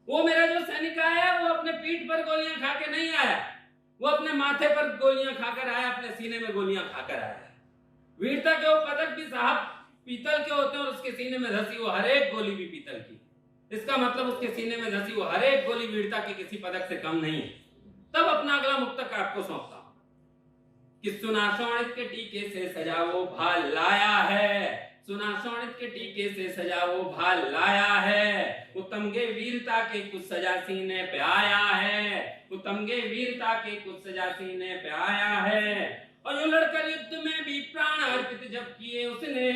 वो मेरा जो सैनिक आया वो अपने पीठ पर गोलियां खा के नहीं आया, वो अपने माथे पर गोलियां खाकर आया, अपने सीने में गोलियां खाकर आया। वीरता के वो पदक भी साहब पीतल के होते हैं और उसके सीने में धसी वो हर एक गोली भी पीतल की। इसका मतलब उसके सीने में धसी वो हर एक गोली वीरता के किसी पदक से कम नहीं है। तब अपना अगला मुक्तक आपको सौंपता हूं कि सुना शोणित के टीके से सजा वो भाल लाया है, सुना शोणित के टीके से सजा वो भाल लाया है, उत्तमगे वीरता के कुछ सजा सीने पे आया है, उत्तमगे वीरता के कुछ सजा सीने पे आया है। और यूं लड़कर युद्ध में भी प्राण अर्पित जब किए उसने,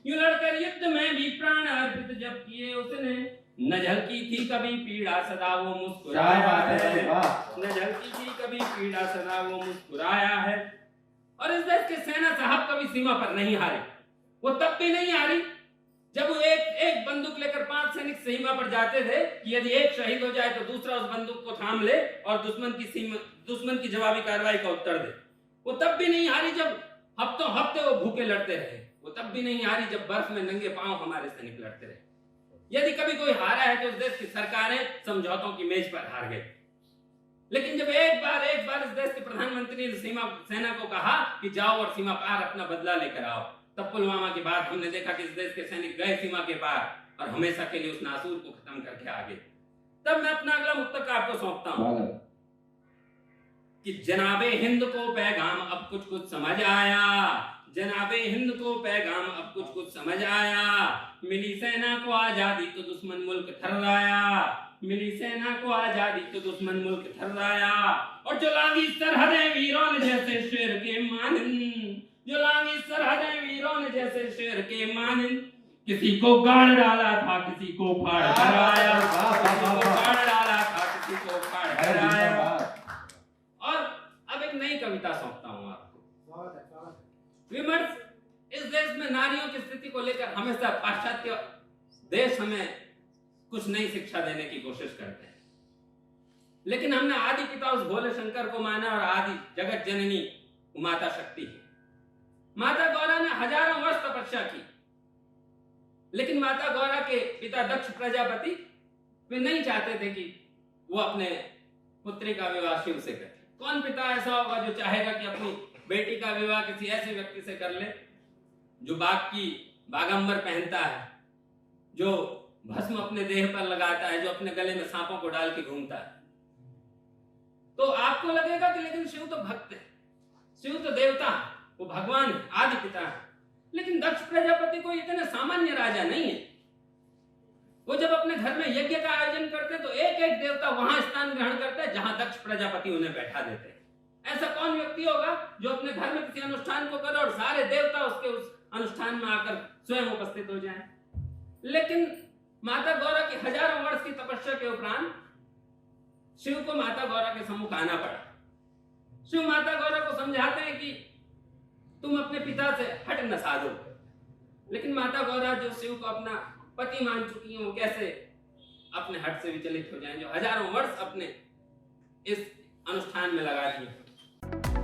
यूं लड़कर युद्ध में भी प्राण अर्पित जब किए उसने, न झलकी थी कभी पीड़ा सदा वो मुस्कुराया है, न झलकी थी कभी पीड़ा सदा वो मुस्कुराया है। और इस देश के सेना साहब कभी सीमा पर नहीं हारे, वो तब भी नहीं हारी जब वो एक बंदूक लेकर 5 सैनिक सीमा पर जाते थे कि यदि एक शहीद हो जाए तो दूसरा उस बंदूक को थाम ले और दुश्मन की जवाबी कार्रवाई का उत्तर दे। वो तब भी नहीं हारी जब हफ्तों हफ्ते वो भूखे लड़ते रहे, वो तब भी नहीं हारी जब बर्फ में नंगे पांव हमारे सैनिक लड़ते रहे। यदि कभी कोई हारा है तो इस देश की सरकारें समझौतों की मेज पर हार गई। लेकिन जब एक बार इस देश के प्रधानमंत्री ने सेना को कहा कि जाओ और सीमा पार अपना बदला लेकर आओ, तब पुलवामा के बाद हमने देखा कि इस देश के सैनिक गए सीमा के पार और हमेशा के लिए उस नासूर को खत्म करके आ गए। तब मैं अपना अगला मुक्तक आपको सौंपता हूं कि जनाबे हिंद को पैगाम अब कुछ कुछ समझ आया, जनाबे हिंद को पैगाम अब कुछ कुछ समझ आया, मिली सेना को आजादी तो दुश्मन मुल्क थर्राया, मिली सेना को आजादी तो दुश्मन मुल्क थर्राया। और जो लांगी सरहदें वीरों ने जैसे शेर के मानन, जो लांगी सरहदें वीरों ने जैसे शेर के मानन, किसी को गाड़ डाला था किसी को फाड़ कर आया, किसी को गाड़ डाला था किसी को फाड़ कर आया। और अब एक नई कविता सौंपता हूं आपको। विमर्श इस देश में नारियों की स्थिति को लेकर हमेशा पाश्चात्य देश हमें कुछ नई शिक्षा देने की कोशिश करते हैं, लेकिन हमने आदि पिता उस भोले शंकर को माना और आदि जगत जननी माता शक्ति है। माता गौरा ने हजारों वर्ष तपस्या की, लेकिन माता गौरा के पिता दक्ष प्रजापति वे नहीं चाहते थे कि वो अपने पुत्री का विवाह शिव से करे। कौन पिता ऐसा होगा जो चाहेगा कि अपनी बेटी का विवाह किसी ऐसे व्यक्ति से कर ले जो बागंबर पहनता है, जो भस्म अपने देह पर लगाता है, जो अपने गले में सांपों को डाल के घूमता है। तो आपको लगेगा कि लेकिन शिव तो भक्त है, शिव तो देवता है, वो भगवान है, आदि पिता है। लेकिन दक्ष प्रजापति को इतने सामान्य राजा नहीं है। वो जब अपने घर में यज्ञ का आयोजन करते तो एक एक देवता वहां स्थान ग्रहण करता है जहां दक्ष प्रजापति उन्हें बैठा देते हैं। ऐसा कौन व्यक्ति होगा जो अपने घर में किसी अनुष्ठान को करे और सारे देवता उसके उस अनुष्ठान में आकर स्वयं उपस्थित हो जाएं? लेकिन माता गौरा की हजारों वर्ष की तपस्या के उपरांत शिव को माता गौरा के सम्मुख आना पड़ा। शिव माता गौरा को समझाते हैं कि तुम अपने पिता से हट न साधो, लेकिन माता गौरा जो शिव को अपना पति मान चुकी हैं वो कैसे अपने हट से विचलित हो जाएं जो हजारों वर्ष अपने इस अनुष्ठान में लगा दिए।